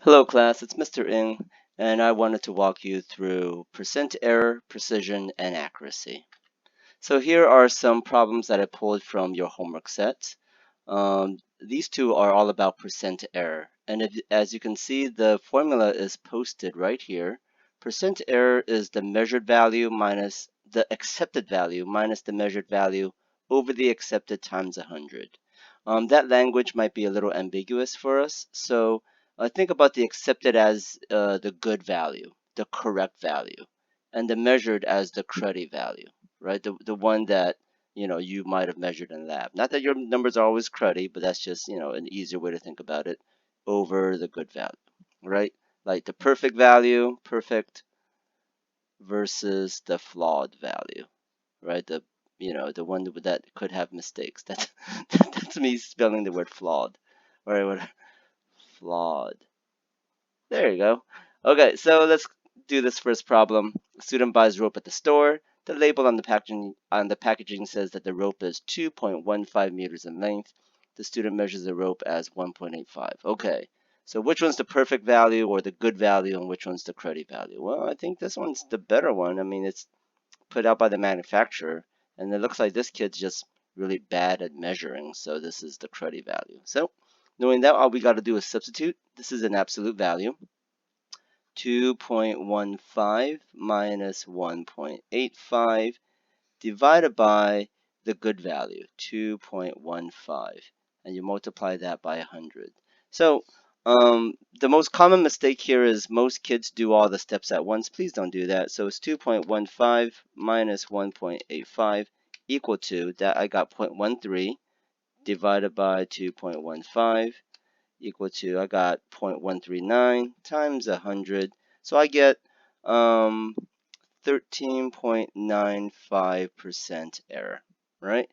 Hello class, it's Mr. Ng, and I wanted to walk you through percent error, precision, and accuracy. So here are some problems that I pulled from your homework set. These two are all about percent error, and as you can see, the formula is posted right here. Percent error is the measured value minus the accepted value minus the measured value over the accepted times 100. That language might be a little ambiguous for us, so think about the accepted as the good value, the correct value, and the measured as the cruddy value, right? The one that you might have measured in lab. Not that your numbers are always cruddy, but that's just an easier way to think about it over the good value, right? Like the perfect value, perfect versus the flawed value, right? The one that could have mistakes. That's me spelling the word flawed. All right, what flawed. There you go. Okay, so let's do this first problem. A student buys rope at the store. The label on the packaging says that the rope is 2.15 meters in length. The student measures the rope as 1.85. Okay, so which one's the perfect value or the good value, and which one's the cruddy value? Well, I think this one's the better one. I mean, it's put out by the manufacturer, and it looks like this kid's just really bad at measuring, so this is the cruddy value. So knowing that, all we got to do is substitute. This is an absolute value. 2.15 minus 1.85 divided by the good value, 2.15, and you multiply that by 100. So the most common mistake here is most kids do all the steps at once. Please don't do that. So it's 2.15 minus 1.85 equal to, that I got 0.13 divided by 2.15 equal to, I got 0.139 times 100. So I get 13.95% error, right?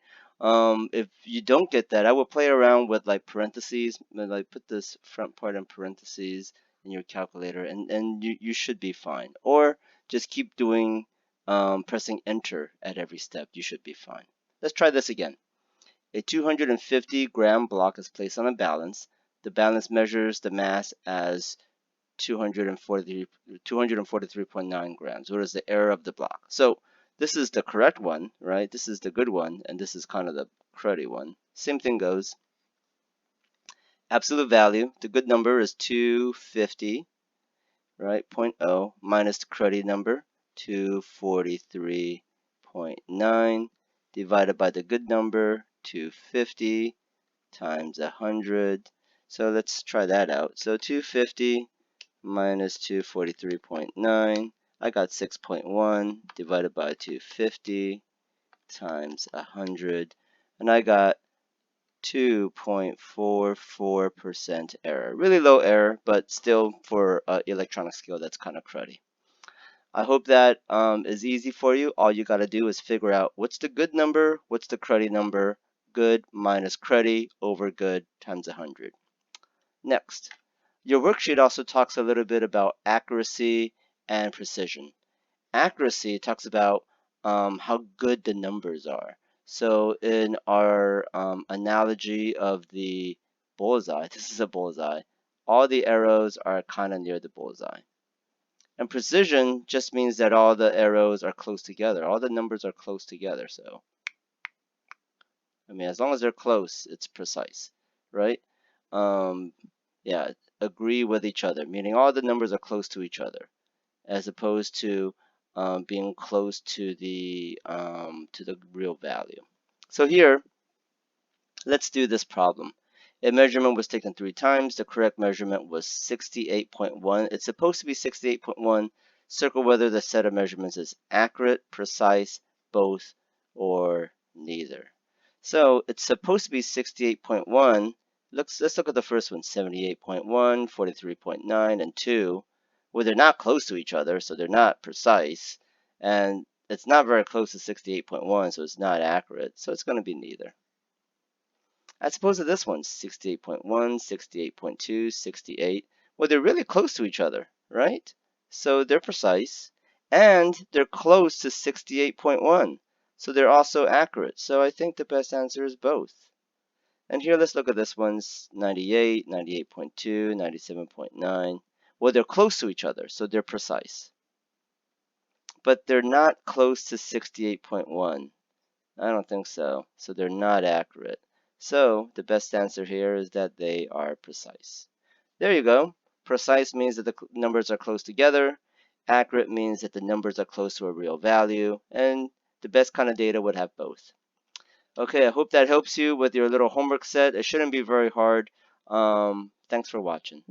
If you don't get that, I would play around with like parentheses, like put this front part in parentheses in your calculator, and you should be fine. Or just keep doing, pressing enter at every step. You should be fine. Let's try this again. A 250-gram block is placed on a balance. The balance measures the mass as 243.9 grams. What is the error of the block? So this is the correct one, right? This is the good one, and this is kind of the cruddy one. Same thing goes. Absolute value, the good number is 250, right? 0.0 minus the cruddy number, 243.9 divided by the good number, 250 times 100. So let's try that out. So 250 minus 243.9. I got 6.1 divided by 250 times 100. And I got 2.44% error. Really low error, but still for electronic skill, that's kind of cruddy. I hope that is easy for you. All you got to do is figure out what's the good number, what's the cruddy number. Good minus cruddy over good times 100. Next, your worksheet also talks a little bit about accuracy and precision. Accuracy talks about how good the numbers are. So in our analogy of the bullseye, this is a bullseye, all the arrows are kind of near the bullseye. And precision just means that all the arrows are close together. All the numbers are close together. So, I mean, as long as they're close, it's precise, right? Yeah, agree with each other, meaning all the numbers are close to each other, as opposed to being close to the real value. So here, let's do this problem. A measurement was taken 3 times. The correct measurement was 68.1. It's supposed to be 68.1. Circle whether the set of measurements is accurate, precise, both, or neither. So it's supposed to be 68.1. Let's look at the first one, 78.1, 43.9, and 2. Well, they're not close to each other, so they're not precise. And it's not very close to 68.1, so it's not accurate. So it's going to be neither. As opposed to this one, 68.1, 68.2, 68. Well, they're really close to each other, right? So they're precise, and they're close to 68.1. So they're also accurate. So I think the best answer is both. And here, let's look at this one's 98, 98.2, 97.9. Well, they're close to each other, so they're precise. But they're not close to 68.1. I don't think so. So they're not accurate. So the best answer here is that they are precise. There you go. Precise means that the numbers are close together. Accurate means that the numbers are close to a real value. And the best kind of data would have both. Okay, I hope that helps you with your little homework set. It shouldn't be very hard. Thanks for watching.